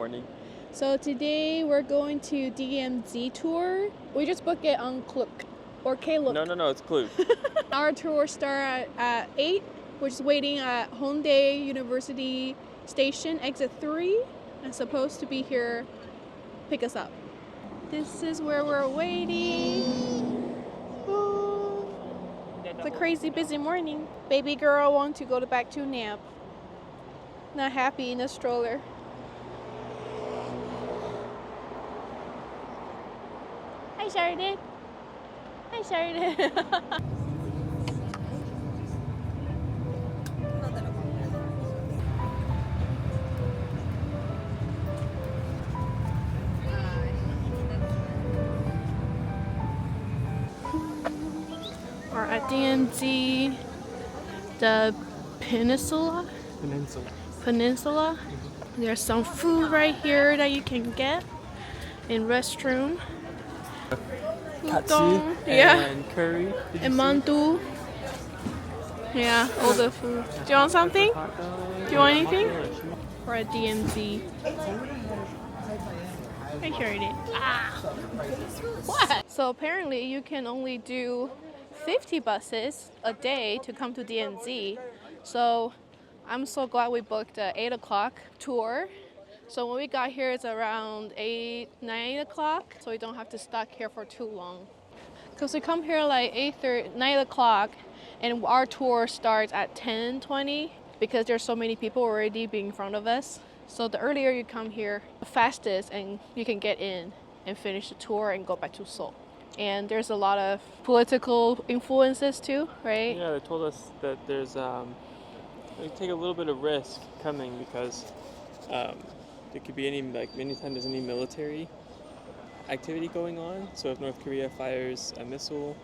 morning. So today we're going to DMZ tour. We just booked it on Klook or Klook. No, it's Klook. Our tour starts at 8. We're just waiting at Hongdae University Station, exit 3. And supposed to be here, pick us up. This is where we're waiting. Oh, it's a crazy busy morning. Baby girl wants to go back to nap. Not happy in a stroller. Hi, Sheridan. Hi, Sheridan. We're at DMZ, the Peninsula. There's some food right here that you can get in restroom. Katsu and curry. And mandu. Yeah, all the food. Do you want something? Do you want anything? We're at DMZ. I sure did. What? So apparently you can only do 50 buses a day to come to DMZ. So I'm so glad we booked an 8 o'clock tour. So when we got here, it's around 9 o'clock. So we don't have to stuck here for too long. Because we come here like 9 o'clock and our tour starts at 10:20 because there's so many people already being in front of us. So the earlier you come here, the fastest and you can get in and finish the tour and go back to Seoul. And there's a lot of political influences too, right? Yeah, they told us that there's they take a little bit of risk coming because there could be anytime there's any military activity going on. So if North Korea fires a missile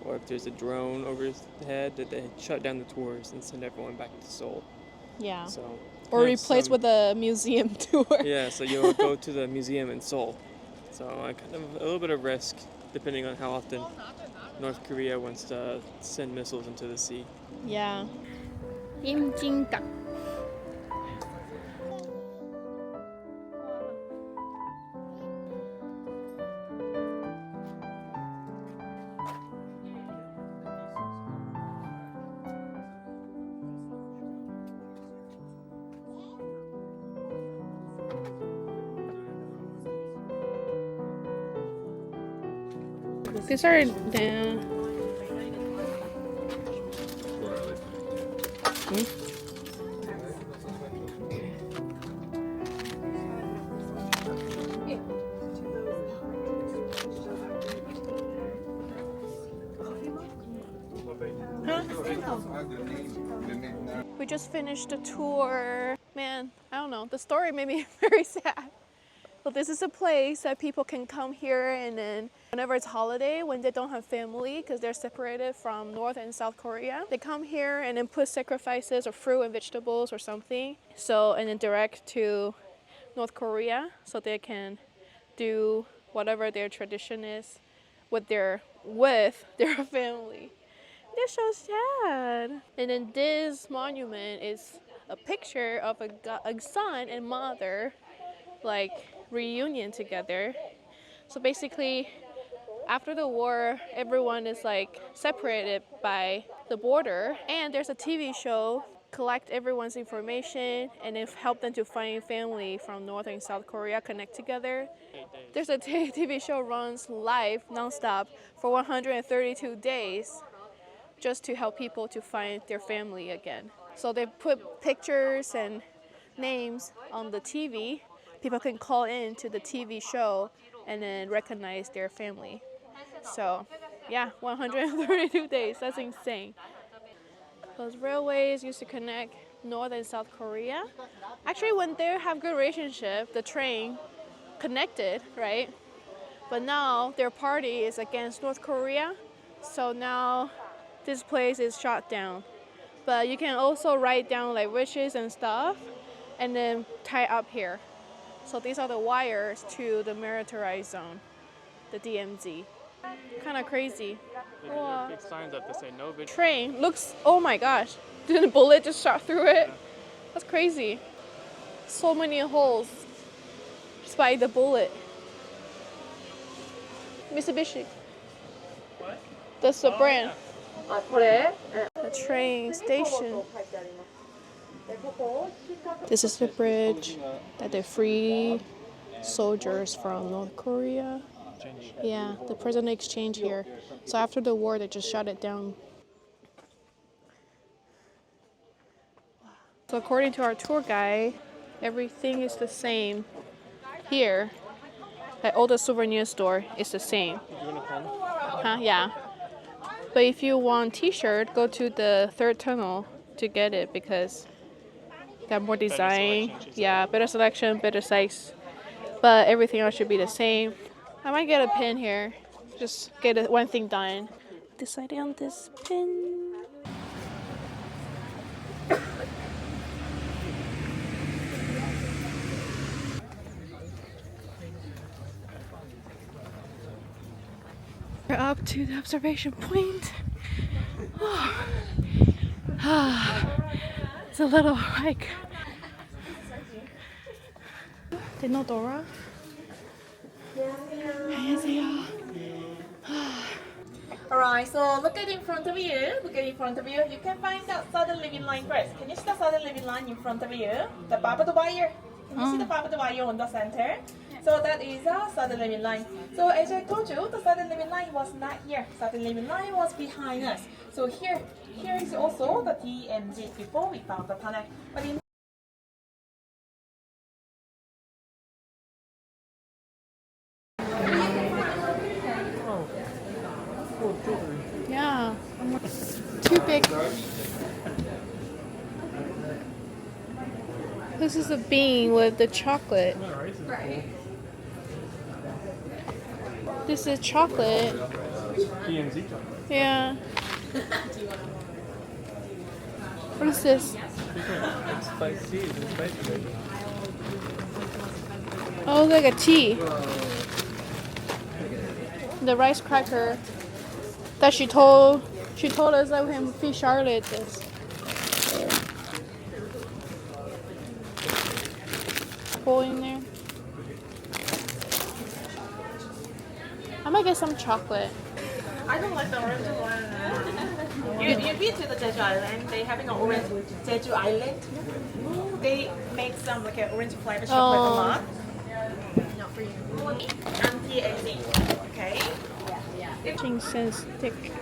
or if there's a drone over his head, that they shut down the tours and send everyone back to Seoul. Yeah. So or replace with a museum tour. Yeah, so you'll go to the museum in Seoul. So kind of a little bit of risk depending on how often North Korea wants to send missiles into the sea. Yeah. 임진각. These are down. We just finished the tour. Man, I don't know. The story made me very sad. So this is a place that people can come here and then whenever it's holiday, when they don't have family because they're separated from North and South Korea, they come here and then put sacrifices or fruit and vegetables or something. So, and then direct to North Korea so they can do whatever their tradition is with their family. They're so sad. And then this monument is a picture of a son and mother like reunion together. So basically after the war everyone is like separated by the border, and there's a TV show collect everyone's information and then help them to find family from North and South Korea, connect together. There's a TV show runs live non-stop for 132 days just to help people to find their family again. So they put pictures and names on the TV. People can call in to the TV show and then recognize their family. So yeah, 132 days, that's insane. Those railways used to connect North and South Korea. Actually, when they have good relationship, the train connected, right? But now their party is against North Korea. So now this place is shut down. But you can also write down like wishes and stuff and then tie up here. So these are the wires to the militarized zone, the DMZ. Kind of crazy. Wow. Big signs up to say no. Train looks, oh my gosh, did a bullet just shot through it? That's crazy. So many holes. Spy the Bullet. Mitsubishi. What? That's the brand. 아, 그래? The train station. This is the bridge that they free soldiers from North Korea. Yeah, the prisoner exchange here. So after the war, they just shut it down. So according to our tour guide, everything is the same here. At all the souvenir store is the same. You want a pen? Huh? Yeah. But if you want T-shirt, go to the third tunnel to get it because got more design. Yeah, better selection, better size. But everything else should be the same. I might get a pin here. Just get one thing done. Decided on this pin. We're up to the observation point. It's a little hike. 데노도라. 안녕하세요. Alright, so look at in front of you. Look at in front of you. You can find that southern living line first. Can you see the southern living line in front of you? The barbed wire. Can you see the barbed wire on the center? So that is a southern living line. So as I told you, the southern living line was not here. Southern living line was behind us. So here is also the DMZ before we found the tunnel. But in Yeah. Too big. This is a bean with the chocolate. This is chocolate. DMZ chocolate. Yeah. What is this? It's spicy. It's spicy. Oh, like a tea. The rice cracker that she told us that we can feed Charlotte this. Pour in there. I might get some chocolate. I don't like the orange one. You've been to the Jeju Island. They having an orange Jeju Island. They make some like an orange flavor chocolate a lot. Not for you. Anti-aging. Okay. Ginseng stick.